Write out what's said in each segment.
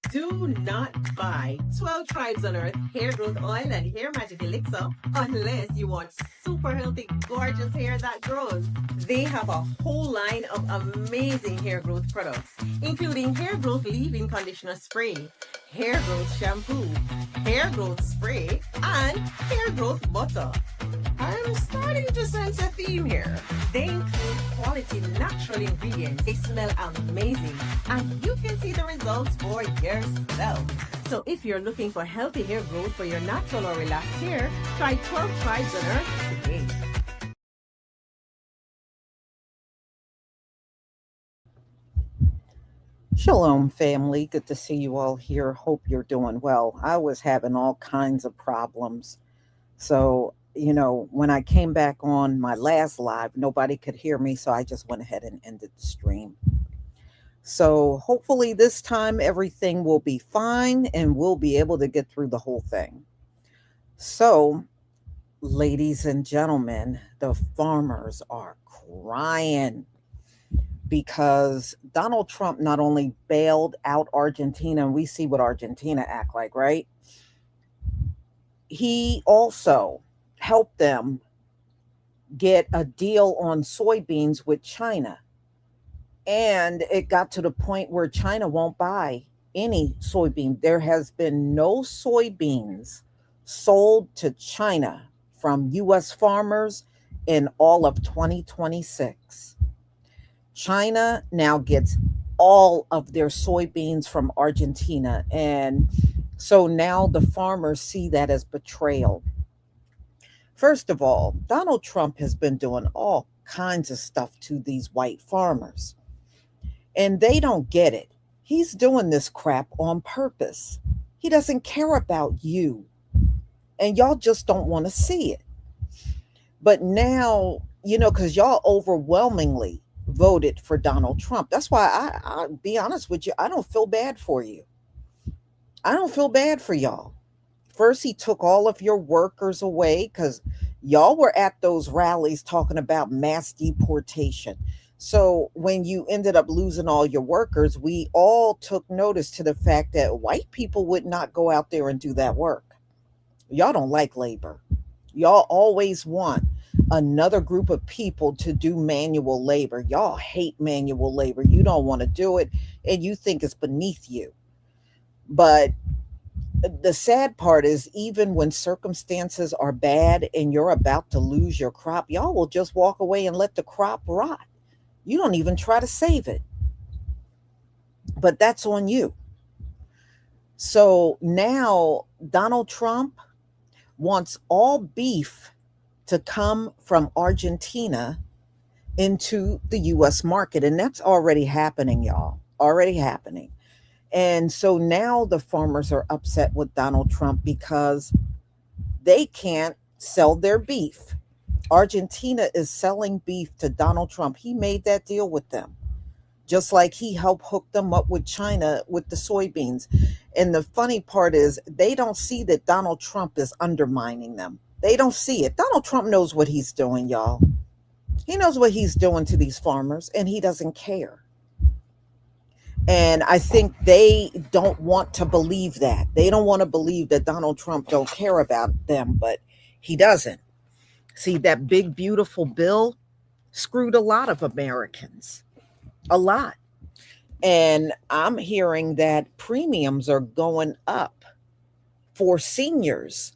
Do not buy 12 Tribes on Earth hair growth oil and hair magic elixir unless you want super healthy, gorgeous hair that grows. They have a whole line of amazing hair growth products, including hair growth leave-in conditioner spray, hair growth shampoo, hair growth spray, and hair growth butter. I'm starting to sense a theme here. They include quality natural ingredients. They smell amazing, and you can see the results for yourself. So if you're looking for healthy hair growth for your natural or relaxed hair, try 12 Tribes on Earth today. Shalom, family. Good to see you all here. Hope you're doing well. I was having all kinds of problems. So, when I came back on my last live, nobody could hear me. So I just went ahead and ended the stream. So hopefully this time everything will be fine and we'll be able to get through the whole thing. So, ladies and gentlemen, the farmers are crying because Donald Trump not only bailed out Argentina, and we see what Argentina act like, right? He also helped them get a deal on soybeans with China. And it got to the point where China won't buy any soybean. There has been no soybeans sold to China from US farmers in all of 2026. China now gets all of their soybeans from Argentina. And so now the farmers see that as betrayal. First of all, Donald Trump has been doing all kinds of stuff to these white farmers, and they don't get it. He's doing this crap on purpose. He doesn't care about you, and y'all just don't want to see it. But now, because y'all overwhelmingly voted for Donald Trump. That's why I'll be honest with you, I don't feel bad for you. I don't feel bad for y'all. First, he took all of your workers away because y'all were at those rallies talking about mass deportation. So when you ended up losing all your workers, we all took notice to the fact that white people would not go out there and do that work. Y'all don't like labor. Y'all always want another group of people to do manual labor. Y'all hate manual labor. You don't want to do it, and you think it's beneath you. But the sad part is, even when circumstances are bad and you're about to lose your crop, y'all will just walk away and let the crop rot. You don't even try to save it. But that's on you. So now Donald Trump wants all beef to come from Argentina into the US market. And that's already happening, y'all. Already happening. And so now the farmers are upset with Donald Trump because they can't sell their beef. Argentina is selling beef to Donald Trump. He made that deal with them, just like he helped hook them up with China with the soybeans. And the funny part is, they don't see that Donald Trump is undermining them. They don't see it. Donald Trump knows what he's doing, y'all. He knows what he's doing to these farmers, and he doesn't care. And I think they don't want to believe that. They don't want to believe that Donald Trump don't care about them, but he doesn't. See, that big, beautiful bill screwed a lot of Americans. A lot. And I'm hearing that premiums are going up for seniors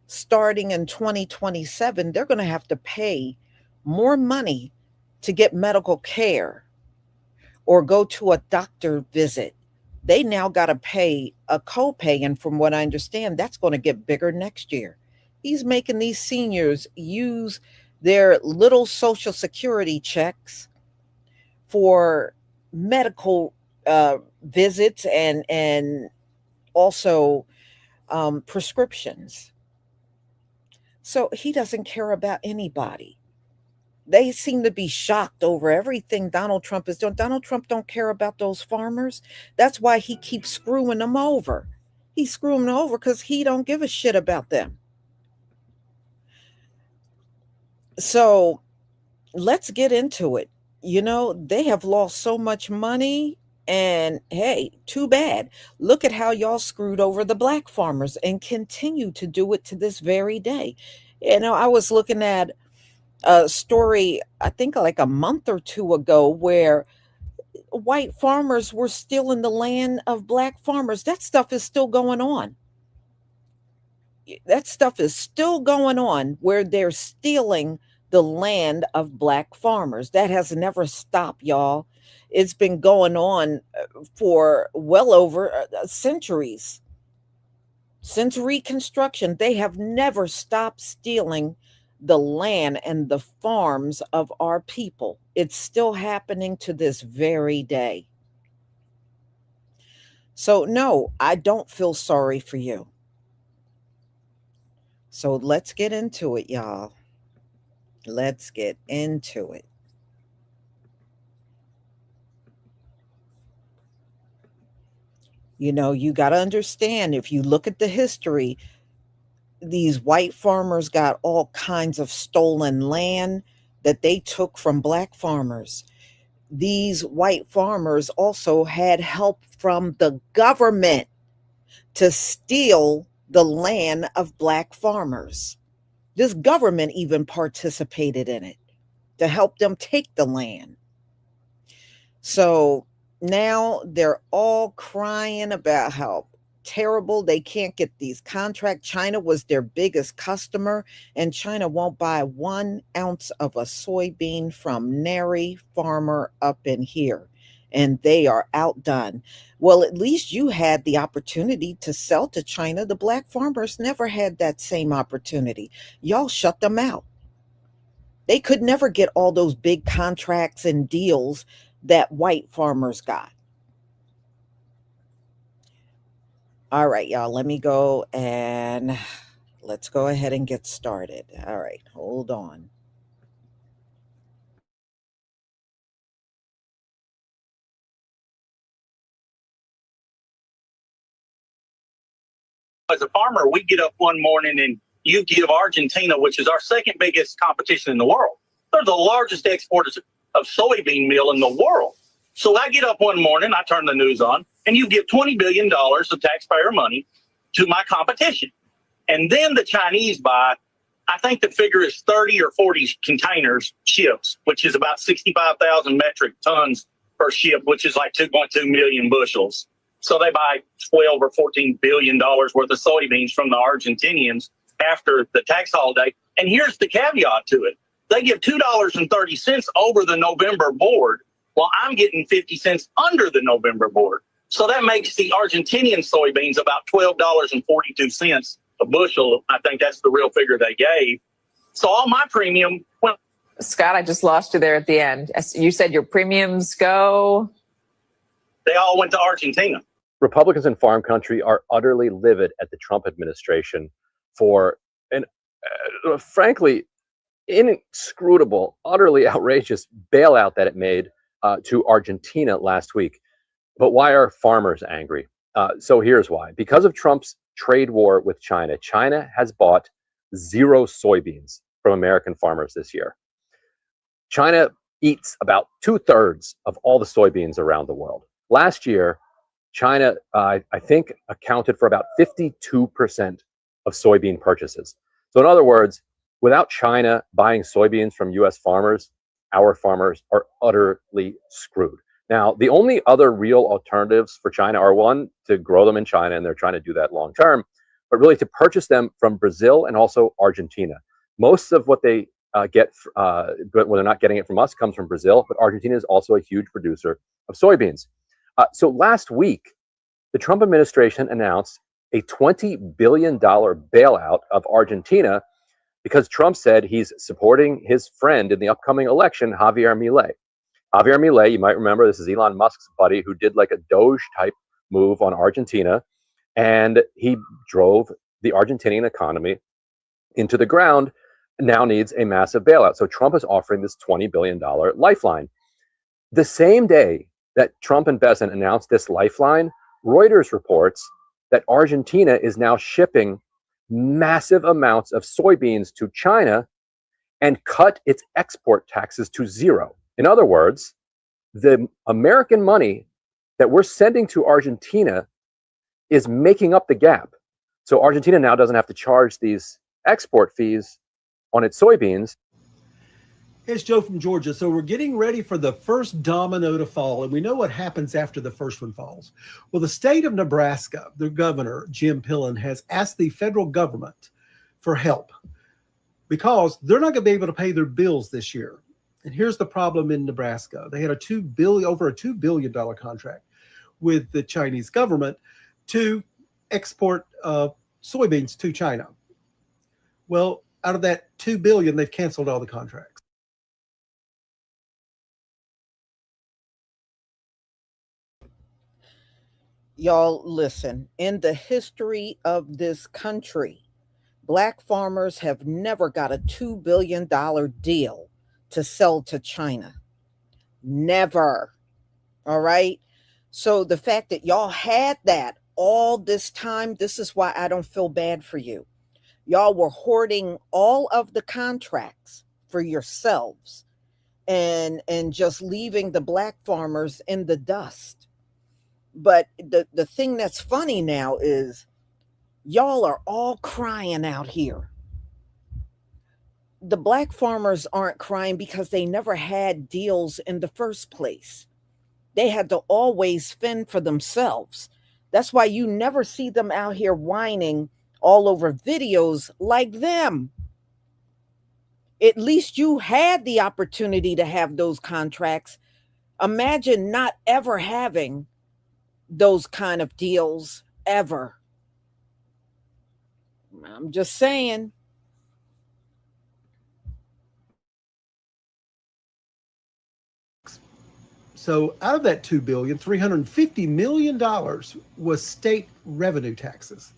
starting in 2027. They're going to have to pay more money to get medical care or go to a doctor visit. They now got to pay a copay. And from what I understand, that's going to get bigger next year. He's making these seniors use their little Social Security checks for medical visits and also prescriptions. So he doesn't care about anybody. They seem to be shocked over everything Donald Trump is doing. Donald Trump don't care about those farmers. That's why he keeps screwing them over. He's screwing them over because he don't give a shit about them. So let's get into it. They have lost so much money, And hey, too bad. Look at how y'all screwed over the black farmers and continue to do it to this very day. I was looking at a story, I think like a month or two ago, where white farmers were stealing the land of black farmers. That stuff is still going on. That stuff is still going on where they're stealing the land of black farmers. That has never stopped, y'all. It's been going on for well over centuries. Since Reconstruction, they have never stopped stealing the land and the farms of our people. It's still happening to this very day. So, no, I don't feel sorry for you. So, let's get into it, y'all. Let's get into it. You got to understand, if you look at the history, these white farmers got all kinds of stolen land that they took from black farmers. These white farmers also had help from the government to steal the land of black farmers. This government even participated in it to help them take the land. So now they're all crying about how terrible they can't get these contracts. China was their biggest customer, and China won't buy 1 ounce of a soybean from nary farmer up in here. And they are outdone. Well, at least you had the opportunity to sell to China. The black farmers never had that same opportunity. Y'all shut them out. They could never get all those big contracts and deals that white farmers got. All right, y'all, let me go and let's go ahead and get started. All right, hold on. As a farmer, we get up one morning and you give Argentina, which is our second biggest competition in the world. They're the largest exporters of soybean meal in the world. So I get up one morning, I turn the news on, and you give $20 billion of taxpayer money to my competition. And then the Chinese buy, I think the figure is 30 or 40 containers, ships, which is about 65,000 metric tons per ship, which is like 2.2 million bushels. So they buy 12 or 14 billion dollars worth of soybeans from the Argentinians after the tax holiday. And here's the caveat to it. They give $2.30 over the November board, while I'm getting 50 cents under the November board. So that makes the Argentinian soybeans about $12.42 a bushel. I think that's the real figure they gave. So all my premium went. Scott, I just lost you there at the end. You said your premiums go. They all went to Argentina. Republicans in farm country are utterly livid at the Trump administration for an, frankly, inscrutable, utterly outrageous bailout that it made to Argentina last week. But why are farmers angry? So here's why. Because of Trump's trade war with China, China has bought 0 soybeans from American farmers this year. China eats about 2/3 of all the soybeans around the world. Last year, China, I think, accounted for about 52% of soybean purchases. So in other words, without China buying soybeans from U.S. farmers, our farmers are utterly screwed. Now, the only other real alternatives for China are, one, to grow them in China, and they're trying to do that long term, but really to purchase them from Brazil and also Argentina. Most of what they get, but when they're not getting it from us, comes from Brazil, but Argentina is also a huge producer of soybeans. So last week, the Trump administration announced a $20 billion bailout of Argentina because Trump said he's supporting his friend in the upcoming election, Javier Milei. Javier Milei, you might remember, this is Elon Musk's buddy who did like a Doge type move on Argentina, and he drove the Argentinian economy into the ground, now needs a massive bailout. So Trump is offering this $20 billion lifeline. The same day that Trump and Bessent announced this lifeline, Reuters reports that Argentina is now shipping massive amounts of soybeans to China and cut its export taxes to 0. In other words, the American money that we're sending to Argentina is making up the gap. So Argentina now doesn't have to charge these export fees on its soybeans. Here's Joe from Georgia. So we're getting ready for the first domino to fall, and we know what happens after the first one falls. Well, the state of Nebraska, the governor, Jim Pillen, has asked the federal government for help because they're not going to be able to pay their bills this year. And here's the problem in Nebraska. They had over a $2 billion contract with the Chinese government to export soybeans to China. Well, out of that $2 billion, they've canceled all the contracts. Y'all, listen, in the history of this country, Black farmers have never got a $2 billion deal to sell to China. Never. All right. So the fact that y'all had that all this time, this is why I don't feel bad for you. Y'all were hoarding all of the contracts for yourselves and just leaving the Black farmers in the dust. But the thing that's funny now is y'all are all crying out here. The Black farmers aren't crying because they never had deals in the first place. They had to always fend for themselves. That's why you never see them out here whining all over videos like them. At least you had the opportunity to have those contracts. Imagine not ever having those kind of deals ever. I'm just saying. So out of that $2 billion, $350 million was state revenue taxes.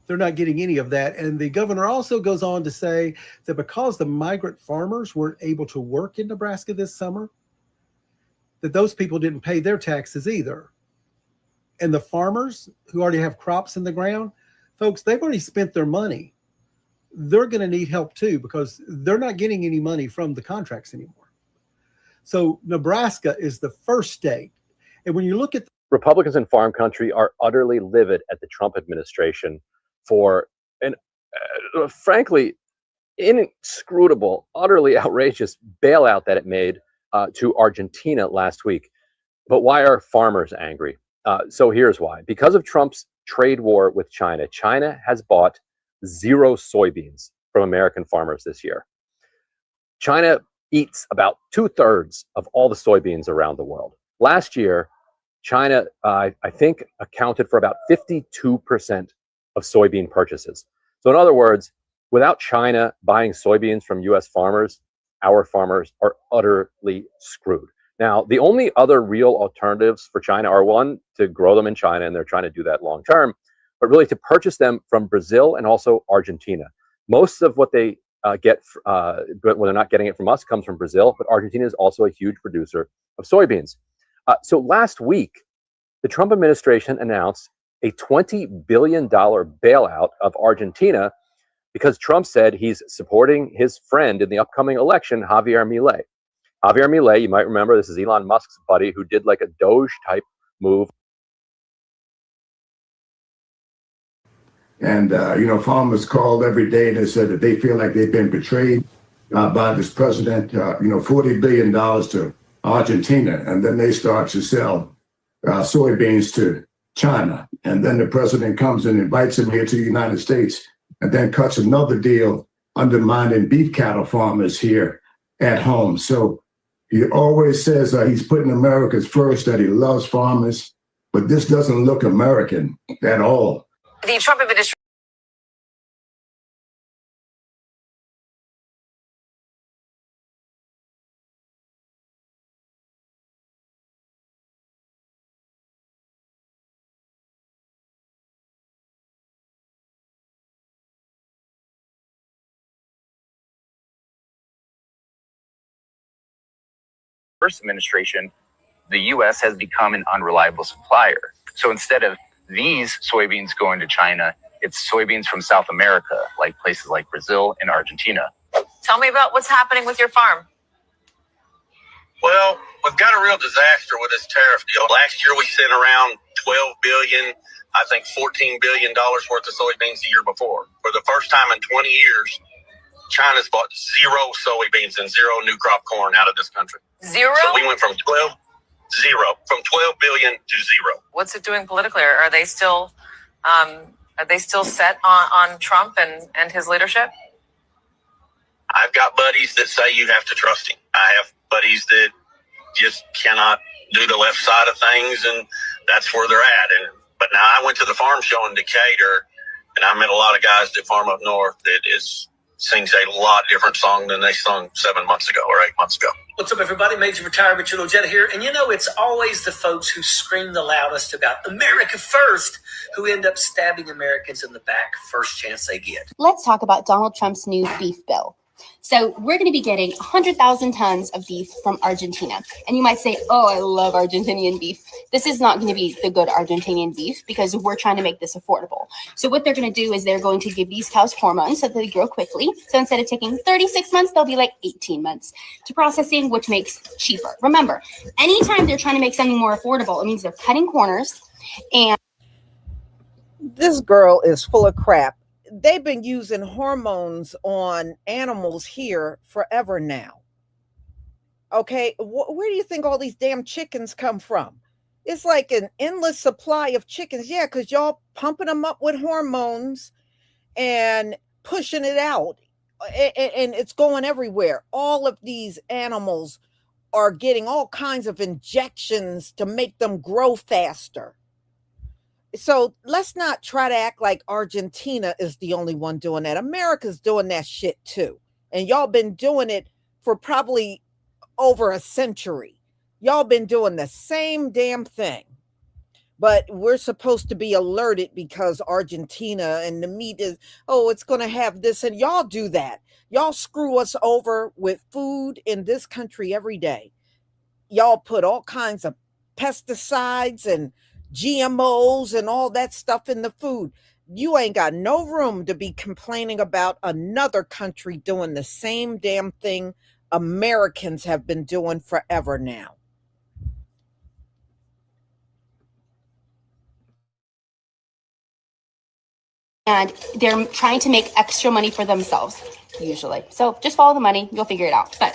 They're not getting any of that. And the governor also goes on to say that because the migrant farmers weren't able to work in Nebraska this summer, that those people didn't pay their taxes either. And the farmers who already have crops in the ground, folks, they've already spent their money. They're going to need help too because they're not getting any money from the contracts anymore. So Nebraska is the first state. And when you look at Republicans in farm country are utterly livid at the Trump administration for an, frankly, inscrutable, utterly outrageous bailout that it made to Argentina last week. But why are farmers angry? So here's why. Because of Trump's trade war with China, China has bought 0 soybeans from American farmers this year. China eats about 2/3 of all the soybeans around the world. Last year, China, I think, accounted for about 52% of soybean purchases. So in other words, without China buying soybeans from U.S. farmers, our farmers are utterly screwed. Now, the only other real alternatives for China are, one, to grow them in China, and they're trying to do that long term, but really to purchase them from Brazil and also Argentina. Most of what they get, but when they're not getting it from us, comes from Brazil, but Argentina is also a huge producer of soybeans. So last week, the Trump administration announced a $20 billion bailout of Argentina because Trump said he's supporting his friend in the upcoming election, Javier Milei. Javier Milei, you might remember, this is Elon Musk's buddy who did like a Doge type move. And, farmers called every day and they said that they feel like they've been betrayed by this president, $40 billion to Argentina. And then they start to sell soybeans to China. And then the president comes and invites them here to the United States and then cuts another deal undermining beef cattle farmers here at home. So he always says he's putting Americans first, that he loves farmers, but this doesn't look American at all. The Trump administration. First administration, the U.S. has become an unreliable supplier. So instead of these soybeans going to China, it's soybeans from South America, like places like Brazil and Argentina. Tell me about what's happening with your farm. Well, we've got a real disaster with this tariff deal. Last year we sent around $12 billion, I think $14 billion worth of soybeans the year before. For the first time in 20 years, China's bought zero soybeans and zero new crop corn out of this country. Zero? So we went from 12 billion to zero. What's it doing politically? Are they still set on Trump and his leadership? I've got buddies that say you have to trust him. I have buddies that just cannot do the left side of things, and that's where they're at. But now I went to the farm show in Decatur, and I met a lot of guys that farm up north that sings a lot different song than they sung 7 months ago or 8 months ago. What's up, everybody? Major Retired Mitchell Jetta here. And it's always the folks who scream the loudest about America first who end up stabbing Americans in the back first chance they get. Let's talk about Donald Trump's new beef bill. So we're going to be getting 100,000 tons of beef from Argentina. And you might say, oh, I love Argentinian beef. This is not going to be the good Argentinian beef because we're trying to make this affordable. So what they're going to do is they're going to give these cows hormones so that they grow quickly. So instead of taking 36 months, they'll be like 18 months to processing, which makes cheaper. Remember, anytime they're trying to make something more affordable, it means they're cutting corners. And This girl is full of crap. They've been using hormones on animals here forever now. Okay, where do you think all these damn chickens come from? It's like an endless supply of chickens. Yeah, because y'all pumping them up with hormones and pushing it out. And it's going everywhere. All of these animals are getting all kinds of injections to make them grow faster. So let's not try to act like Argentina is the only one doing that. America's doing that shit too. And y'all been doing it for probably over a century. Y'all been doing the same damn thing. But we're supposed to be alerted because Argentina and the meat is, oh, it's going to have this. And y'all do that. Y'all screw us over with food in this country every day. Y'all put all kinds of pesticides and GMOs and all that stuff in the food. You ain't got no room to be complaining about another country doing the same damn thing Americans have been doing forever now. And they're trying to make extra money for themselves, usually. So just follow the money, you'll figure it out. But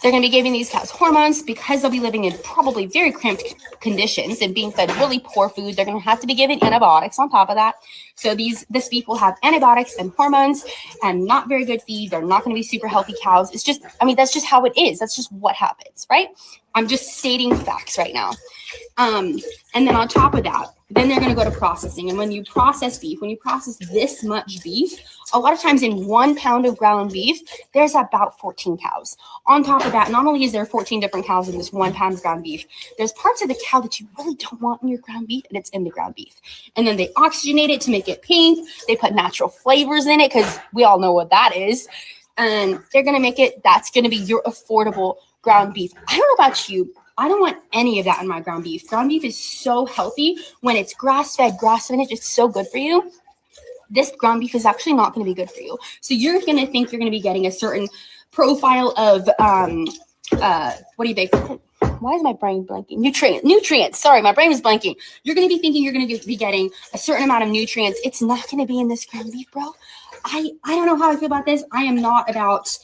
they're going to be giving these cows hormones because they'll be living in probably very cramped conditions and being fed really poor food. They're going to have to be given antibiotics on top of that. So this beef will have antibiotics and hormones and not very good feed. They're not going to be super healthy cows. It's just, that's just how it is. That's just what happens, right? I'm just stating facts right now. And then on top of that, then they're going to go to processing. And when you process beef, when you process this much beef, a lot of times in 1 pound of ground beef, there's about 14 cows. On top of that, not only is there 14 different cows in this 1 pound of ground beef, there's parts of the cow that you really don't want in your ground beef, and it's in the ground beef. And then they oxygenate it to make it pink. They put natural flavors in it because we all know what that is. And they're going to make it, that's going to be your affordable ground beef. I don't know about you. I don't want any of that in my ground beef. Ground beef is so healthy. When it's grass-fed, grass-finished, it's so good for you. This ground beef is actually not going to be good for you. So you're going to think you're going to be getting a certain profile of, what do you think? Why is my brain blanking? Nutrients. Sorry, my brain is blanking. You're going to be thinking you're going to be getting a certain amount of nutrients. It's not going to be in this ground beef, bro. I don't know how I feel about this. I am not about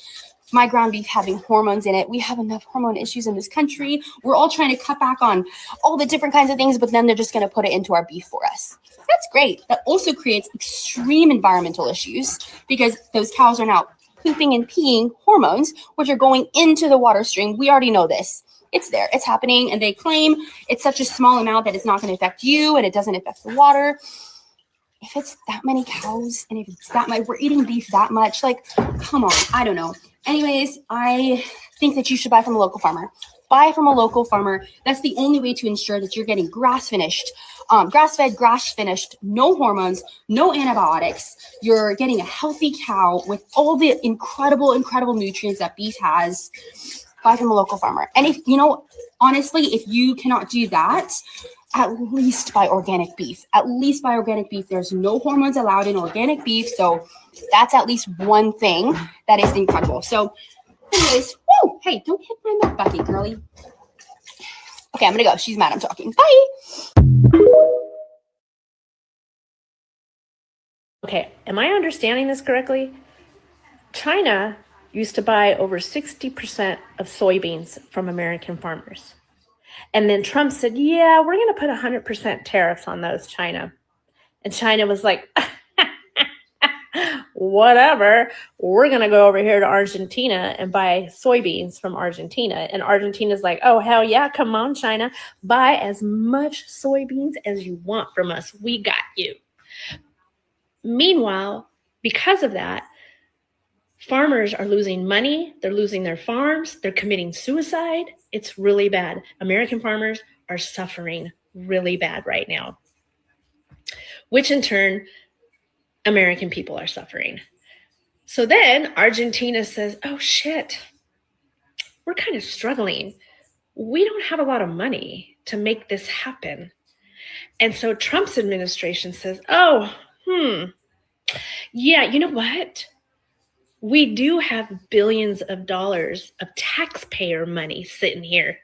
my ground beef having hormones in it. We have enough hormone issues in this country. We're all trying to cut back on all the different kinds of things, but then they're just going to put it into our beef for us. That's great. That also creates extreme environmental issues because those cows are now pooping and peeing hormones, which are going into the water stream. We already know this. It's there. It's happening. And they claim it's such a small amount that it's not going to affect you and it doesn't affect the water. If it's that many cows and if it's that much, we're eating beef that much, like, come on. I don't know. Anyways, I think that you should buy from a local farmer. Buy from a local farmer. That's the only way to ensure that you're getting grass-finished, grass-fed, grass-finished, no hormones, no antibiotics. You're getting a healthy cow with all the incredible, incredible nutrients that beef has. Buy from a local farmer. And if, honestly, if you cannot do that, at least buy organic beef. At least buy organic beef. There's no hormones allowed in organic beef. So that's at least one thing that is incredible. So Anyways, woo! Hey, don't hit my milk bucket, girly. Okay, I'm gonna go. She's mad I'm talking. Bye. Okay, am I understanding this correctly? China used to buy over 60% of soybeans from American farmers. And then Trump said, yeah, we're going to put 100% tariffs on those, China. And China was like, whatever, we're going to go over here to Argentina and buy soybeans from Argentina. And Argentina's like, oh, hell yeah, come on, China. Buy as much soybeans as you want from us. We got you. Meanwhile, because of that, farmers are losing money. They're losing their farms. They're committing suicide. It's really bad. American farmers are suffering really bad right now, which in turn, American people are suffering. So then Argentina says, oh shit, we're kind of struggling. We don't have a lot of money to make this happen. And so Trump's administration says, oh, yeah, you know what? We do have billions of dollars of taxpayer money sitting here.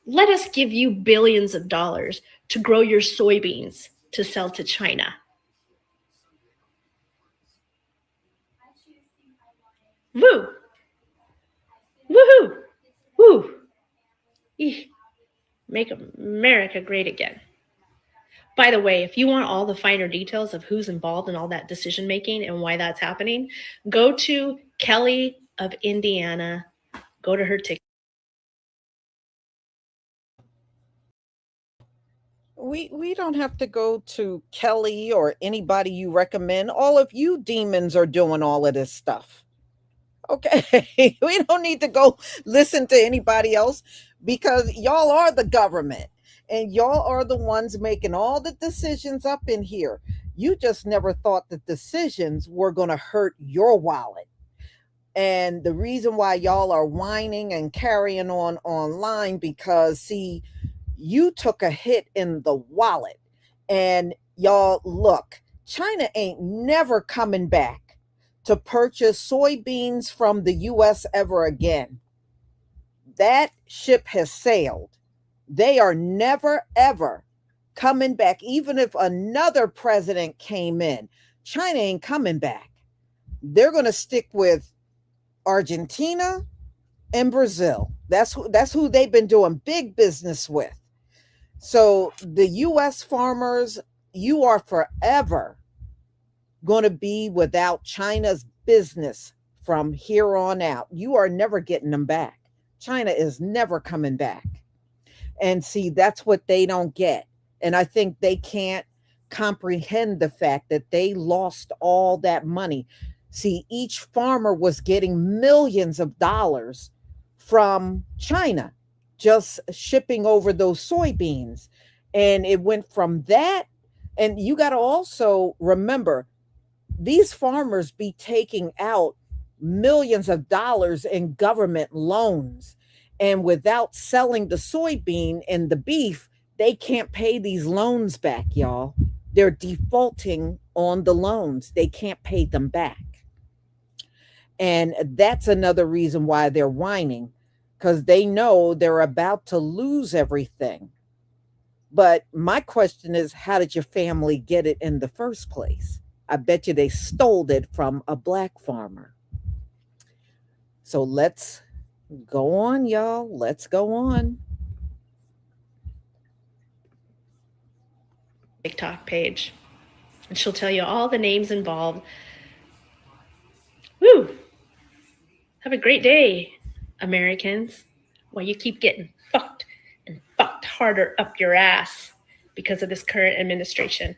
Let us give you billions of dollars to grow your soybeans to sell to China. Woo! Woohoo! Woo! Eeh. Make America great again. By the way, if you want all the finer details of who's involved in all that decision making and why that's happening, go to Kelly of Indiana. Go to her TikTok. We don't have to go to Kelly or anybody you recommend. All of you demons are doing all of this stuff. Okay, we don't need to go listen to anybody else because y'all are the government. And y'all are the ones making all the decisions up in here. You just never thought the decisions were going to hurt your wallet. And the reason why y'all are whining and carrying on online, because see, you took a hit in the wallet. And y'all, look, China ain't never coming back to purchase soybeans from the U.S. ever again. That ship has sailed. They are never, ever coming back. Even if another president came in, China ain't coming back. They're going to stick with Argentina and Brazil. That's who they've been doing big business with. So the U.S. farmers, you are forever going to be without China's business from here on out. You are never getting them back. China is never coming back. And see, that's what they don't get. And I think they can't comprehend the fact that they lost all that money. See, each farmer was getting millions of dollars from China, just shipping over those soybeans. And it went from that. And you got to also remember, these farmers be taking out millions of dollars in government loans. And without selling the soybean and the beef, they can't pay these loans back, y'all. They're defaulting on the loans. They can't pay them back. And that's another reason why they're whining, because they know they're about to lose everything. But my question is, how did your family get it in the first place? I bet you they stole it from a black farmer. So let's go on, y'all. Let's go on. TikTok page. And she'll tell you all the names involved. Woo! Have a great day, Americans. While you keep getting fucked and fucked harder up your ass because of this current administration.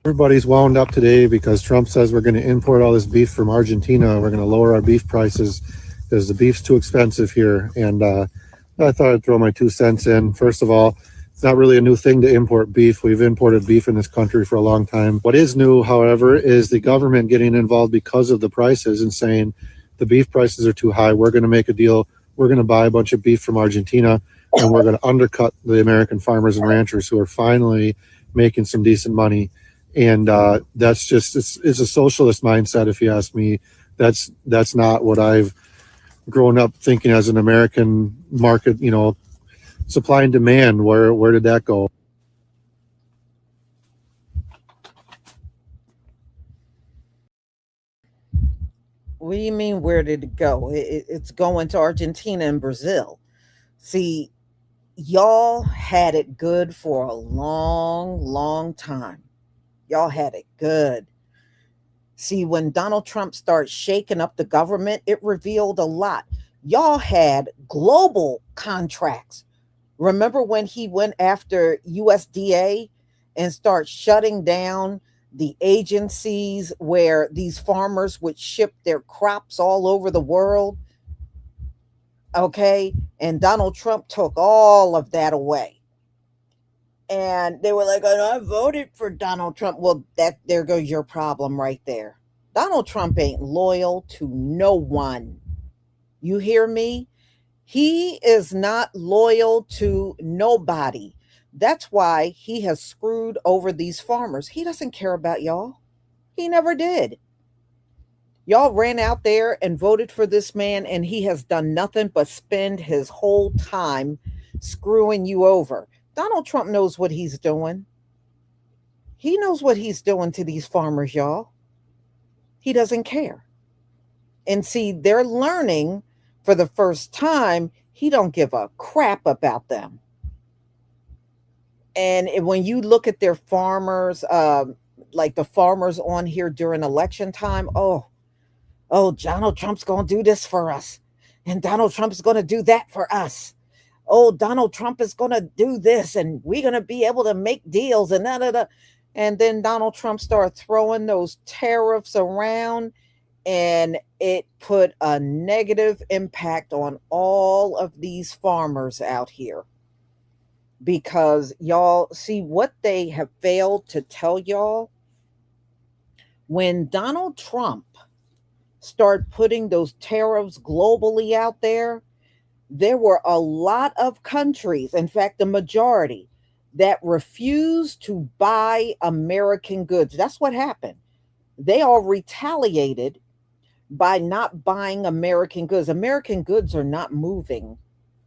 Everybody's wound up today because Trump says we're going to import all this beef from Argentina. We're going to lower our beef prices because the beef's too expensive here. And I thought I'd throw my 2 cents in. First of all, it's not really a new thing to import beef. We've imported beef in this country for a long time. What is new, however, is the government getting involved because of the prices and saying the beef prices are too high. We're going to make a deal. We're going to buy a bunch of beef from Argentina, and we're going to undercut the American farmers and ranchers who are finally making some decent money. And that's just, it's a socialist mindset, if you ask me. That's not what I've growing up thinking as an American market, supply and demand, where did that go? What do you mean, where did it go? It's going to Argentina and Brazil. See, y'all had it good for a long, long time. Y'all had it good. See, when Donald Trump started shaking up the government, it revealed a lot. Y'all had global contracts. Remember when he went after USDA and started shutting down the agencies where these farmers would ship their crops all over the world? Okay. And Donald Trump took all of that away. And they were like, oh, I voted for Donald Trump. Well, there goes your problem right there. Donald Trump ain't loyal to no one. You hear me? He is not loyal to nobody. That's why he has screwed over these farmers. He doesn't care about y'all. He never did. Y'all ran out there and voted for this man, and he has done nothing but spend his whole time screwing you over. Donald Trump knows what he's doing. He knows what he's doing to these farmers, y'all. He doesn't care. And see, they're learning for the first time he don't give a crap about them. And when you look at their farmers, like the farmers on here during election time, oh, Donald Trump's going to do this for us. And Donald Trump's going to do that for us. Oh, Donald Trump is going to do this and we're going to be able to make deals and da. And then Donald Trump started throwing those tariffs around, and it put a negative impact on all of these farmers out here. Because y'all see what they have failed to tell y'all. When Donald Trump started putting those tariffs globally out there were a lot of countries, in fact, the majority, that refused to buy American goods. That's what happened. They all retaliated by not buying American goods. American goods are not moving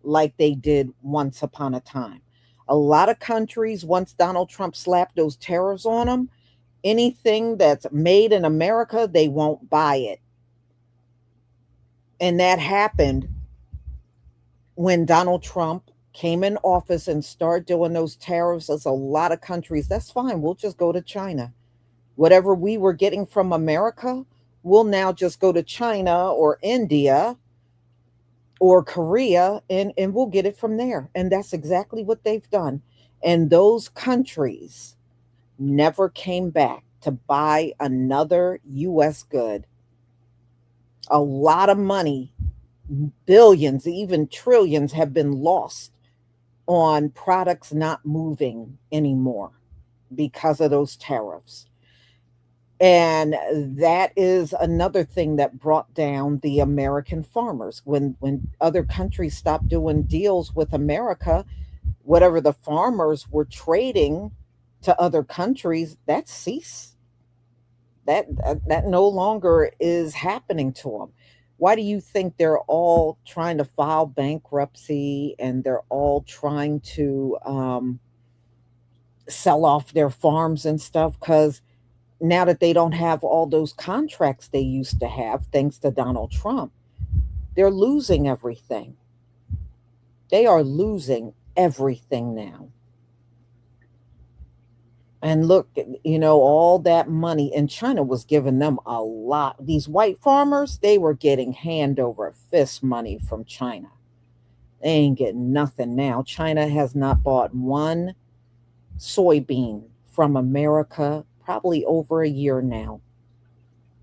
like they did once upon a time. A lot of countries, once Donald Trump slapped those tariffs on them, anything that's made in America, they won't buy it. And that happened when Donald Trump came in office and started doing those tariffs. There's a lot of countries, that's fine, we'll just go to China. Whatever we were getting from America, we'll now just go to China or India or Korea and we'll get it from there. And that's exactly what they've done. And those countries never came back to buy another U.S. good. A lot of money, billions, even trillions, have been lost on products not moving anymore because of those tariffs. And that is another thing that brought down the American farmers. When other countries stopped doing deals with America, whatever the farmers were trading to other countries, that ceased. That no longer is happening to them. Why do you think they're all trying to file bankruptcy and they're all trying to sell off their farms and stuff? Because now that they don't have all those contracts they used to have, thanks to Donald Trump, they're losing everything. They are losing everything now. And look, all that money, and China was giving them a lot. These white farmers, they were getting hand over fist money from China. They ain't getting nothing now. China has not bought one soybean from America probably over a year now.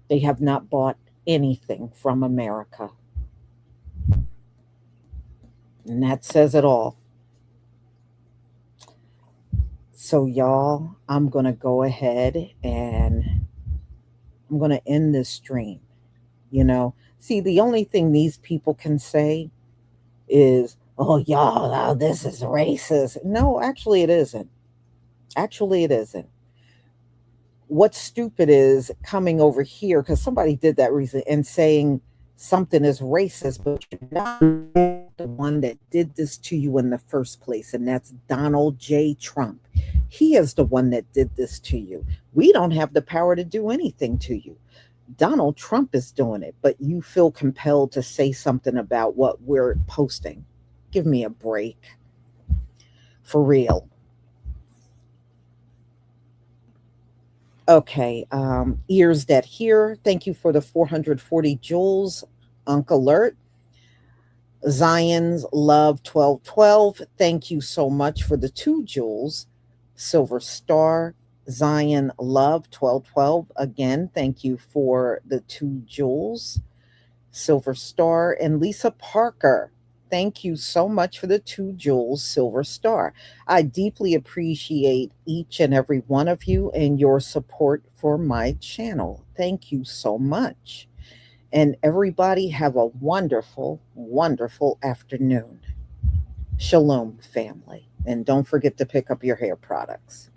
They have not bought anything from America. And that says it all. So y'all, I'm going to go ahead and I'm going to end this stream. See, the only thing these people can say is, oh, y'all, this is racist. No, actually it isn't. Actually it isn't. What's stupid is coming over here, because somebody did that recently, and saying something is racist, but you're not the one that did this to you in the first place, and that's Donald J. Trump. He is the one that did this to you. We don't have the power to do anything to you. Donald Trump is doing it, but you feel compelled to say something about what we're posting. Give me a break. For real. Okay, ears that hear. Thank you for the 440 joules. Unc Alert. Zion's Love 1212. Thank you so much for the 2 joules. Silver Star. Zion Love 1212. Again, thank you for the 2 joules. Silver Star. And Lisa Parker. Thank you so much for the 2 joules, Silver Star. I deeply appreciate each and every one of you and your support for my channel. Thank you so much. And everybody have a wonderful, wonderful afternoon. Shalom, family. And don't forget to pick up your hair products.